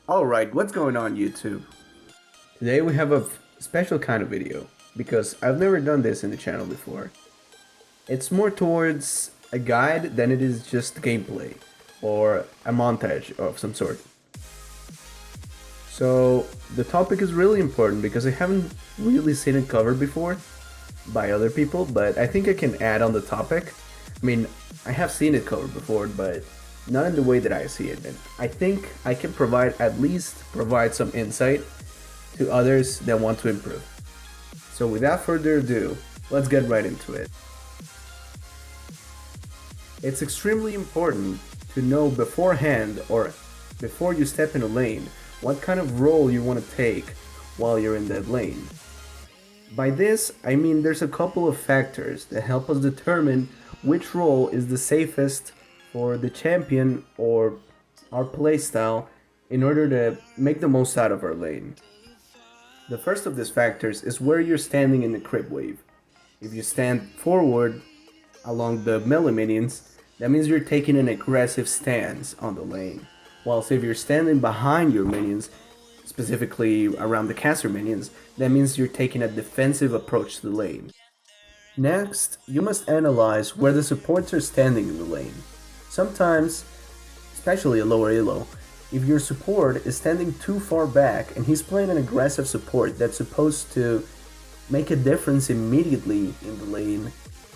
Alright, what's going on YouTube? Today we have a special kind of video because I've never done this in the channel before. It's more towards a guide than it is just gameplay or a montage of some sort. So the topic is really important because I haven't really seen it covered before by other people, but I think I can add on the topic. I mean, I have seen it covered before, but not in the way that I see it. And I think I can at least provide some insight to others that want to improve. So without further ado, let's get right into it. It's extremely important to know beforehand or before you step in a lane what kind of role you want to take while you're in that lane. By this, I mean there's a couple of factors that help us determine which role is the safest for the champion or our playstyle in order to make the most out of our lane. The first of these factors is where you're standing in the creep wave. If you stand forward along the melee minions, that means you're taking an aggressive stance on the lane. Whilst if you're standing behind your minions, specifically around the caster minions, that means you're taking a defensive approach to the lane. Next, you must analyze where the supports are standing in the lane. Sometimes, especially a lower elo, if your support is standing too far back and he's playing an aggressive support that's supposed to make a difference immediately in the lane,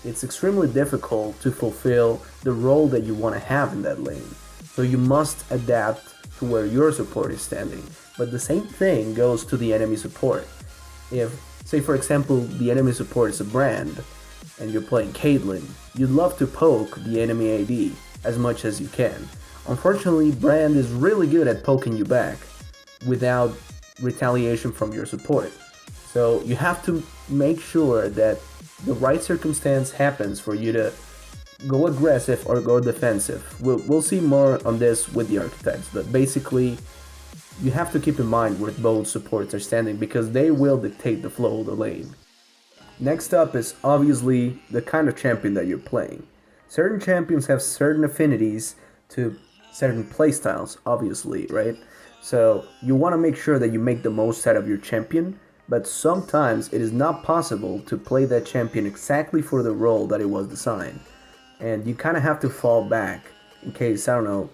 it's extremely difficult to fulfill the role that you want to have in that lane. So you must adapt to where your support is standing. But the same thing goes to the enemy support. If, say for example, the enemy support is a Brand and you're playing Caitlyn, you'd love to poke the enemy AD as much as you can. Unfortunately, Brand is really good at poking you back without retaliation from your support. So you have to make sure that the right circumstance happens for you to go aggressive or go defensive. We'll see more on this with the archetypes, but basically you have to keep in mind where both supports are standing because they will dictate the flow of the lane. Next up is obviously the kind of champion that you're playing. Certain champions have certain affinities to certain playstyles, obviously, right? So you want to make sure that you make the most out of your champion, but sometimes it is not possible to play that champion exactly for the role that it was designed. And you kind of have to fall back in case, I don't know,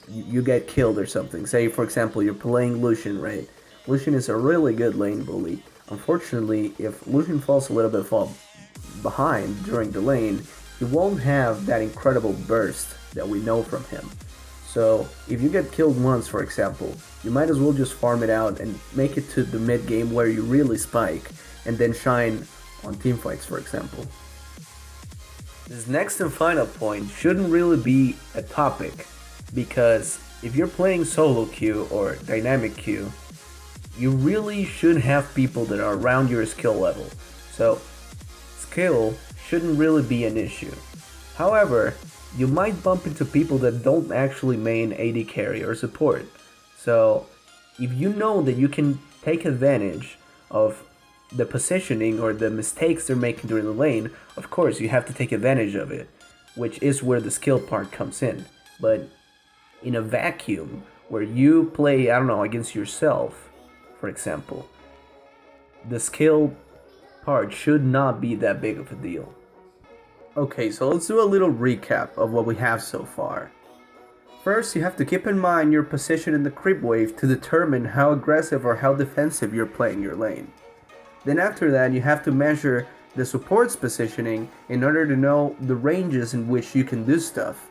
you get killed or something. Say, for example, you're playing Lucian, right? Lucian is a really good lane bully. Unfortunately, if Lucian falls a little bit behind during the lane, he won't have that incredible burst that we know from him. So if you get killed once, for example, you might as well just farm it out and make it to the mid game where you really spike and then shine on teamfights, for example. This next and final point shouldn't really be a topic because if you're playing solo queue or dynamic queue, you really should have people that are around your skill level. So skill shouldn't really be an issue. However, you might bump into people that don't actually main AD carry or support. So if you know that you can take advantage of the positioning or the mistakes they're making during the lane, of course you have to take advantage of it, which is where the skill part comes in. But in a vacuum where you play, I don't know, against yourself, for example, the skill part should not be that big of a deal. Okay, so let's do a little recap of what we have so far. First, you have to keep in mind your position in the creep wave to determine how aggressive or how defensive you're playing your lane. Then after that, you have to measure the support's positioning in order to know the ranges in which you can do stuff.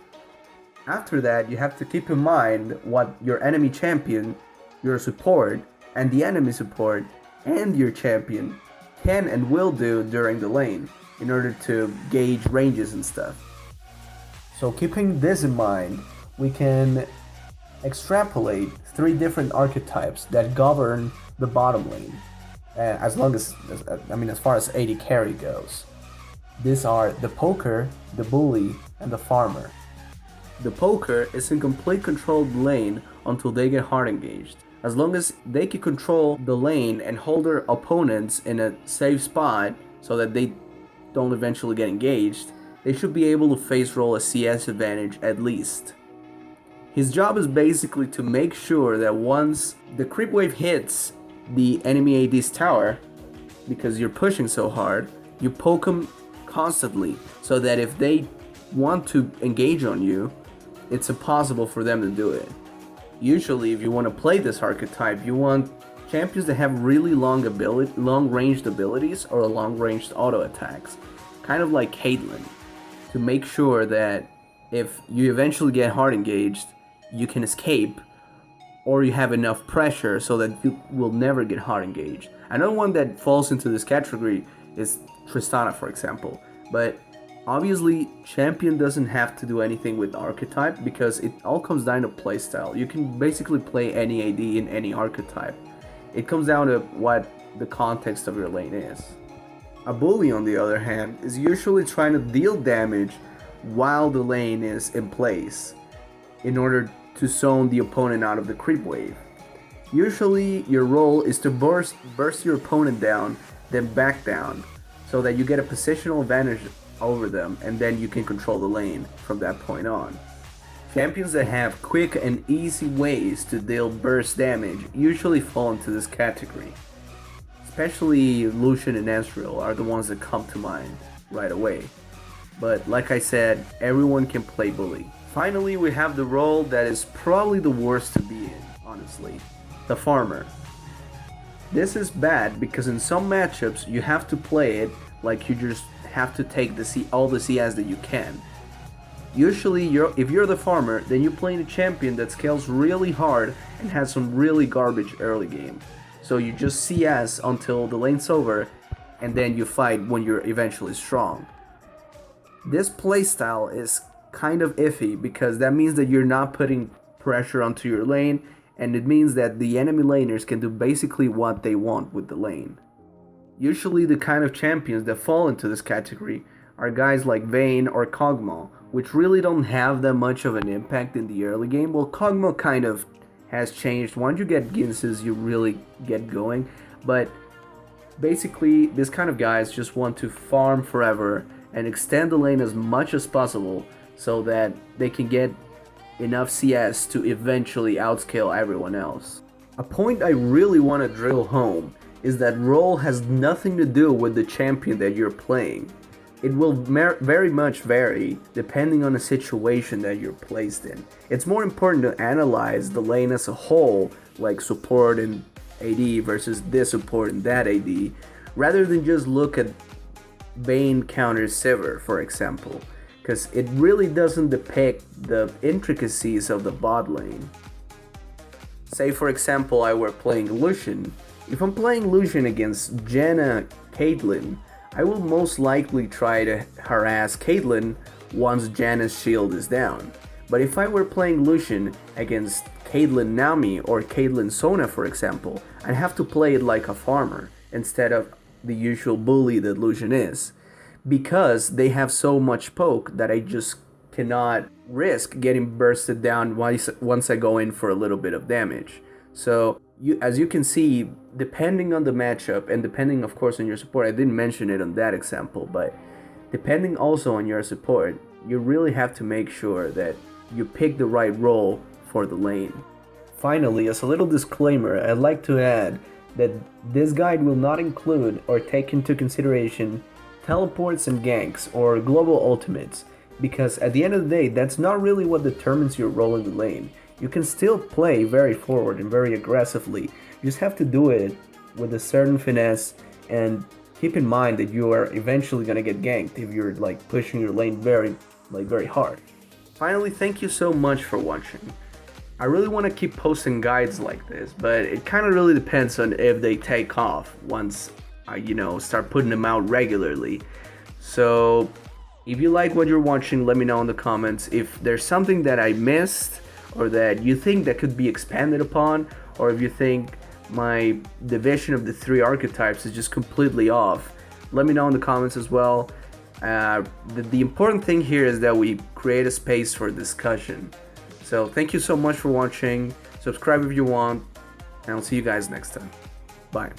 After that, you have to keep in mind what your enemy champion, your support, and the enemy support, and your champion can and will do during the lane in order to gauge ranges and stuff. So keeping this in mind, we can extrapolate 3 different archetypes that govern the bottom lane. As far as AD carry goes. These are the poker, the bully, and the farmer. The poker is in complete control of the lane until they get hard engaged. As long as they can control the lane and hold their opponents in a safe spot so that they don't eventually get engaged, they should be able to face roll a CS advantage at least. His job is basically to make sure that once the creep wave hits the enemy AD's tower, because you're pushing so hard, you poke them constantly so that if they want to engage on you, it's impossible for them to do it. Usually, if you want to play this archetype, you want champions that have really long-ranged abilities or long-ranged auto attacks, kind of like Caitlyn, to make sure that if you eventually get hard engaged, you can escape, or you have enough pressure so that you will never get hard engaged. Another one that falls into this category is Tristana, for example, but obviously, champion doesn't have to do anything with archetype because it all comes down to playstyle. You can basically play any AD in any archetype. It comes down to what the context of your lane is. A bully, on the other hand, is usually trying to deal damage while the lane is in place in order to zone the opponent out of the creep wave. Usually, your role is to burst your opponent down, then back down, so that you get a positional advantage over them, and then you can control the lane from that point on. Champions that have quick and easy ways to deal burst damage usually fall into this category. Especially Lucian and Ezreal are the ones that come to mind right away. But like I said, everyone can play bully. Finally, we have the role that is probably the worst to be in, honestly. The farmer. This is bad because in some matchups you have to play it like you just have to take all the CS that you can. Usually, if you're the farmer, then you're playing a champion that scales really hard and has some really garbage early game. So you just CS until the lane's over, and then you fight when you're eventually strong. This playstyle is kind of iffy because that means that you're not putting pressure onto your lane, and it means that the enemy laners can do basically what they want with the lane. Usually the kind of champions that fall into this category are guys like Vayne or Kog'Maw, which really don't have that much of an impact in the early game. Well, Kog'Maw kind of has changed. Once you get Ginses, you really get going. But basically, this kind of guys just want to farm forever and extend the lane as much as possible so that they can get enough CS to eventually outscale everyone else. A point I really want to drill home is that role has nothing to do with the champion that you're playing. It will very much vary depending on the situation that you're placed in. It's more important to analyze the lane as a whole, like support and AD versus this support and that AD, rather than just look at Vayne counters Sivir, for example, because it really doesn't depict the intricacies of the bot lane. Say for example I were playing Lucian. If I'm playing Lucian against Janna Caitlyn, I will most likely try to harass Caitlyn once Janna's shield is down. But if I were playing Lucian against Caitlyn Nami or Caitlyn Sona, for example, I'd have to play it like a farmer instead of the usual bully that Lucian is, because they have so much poke that I just cannot risk getting bursted down once I go in for a little bit of damage. So as you can see, depending on the matchup and depending of course on your support, I didn't mention it on that example, but depending also on your support, you really have to make sure that you pick the right role for the lane. Finally, as a little disclaimer, I'd like to add that this guide will not include or take into consideration teleports and ganks or global ultimates, because at the end of the day, that's not really what determines your role in the lane. You can still play very forward and very aggressively. You just have to do it with a certain finesse and keep in mind that you are eventually gonna get ganked if you're like pushing your lane very hard. Finally, thank you so much for watching. I really want to keep posting guides like this, but it kind of really depends on if they take off once I, start putting them out regularly. So if you like what you're watching, let me know in the comments. If there's something that I missed or that you think that could be expanded upon, or if you think my division of the 3 archetypes is just completely off, let me know in the comments as well. The important thing here is that we create a space for discussion. So thank you so much for watching, subscribe if you want, and I'll see you guys next time. Bye.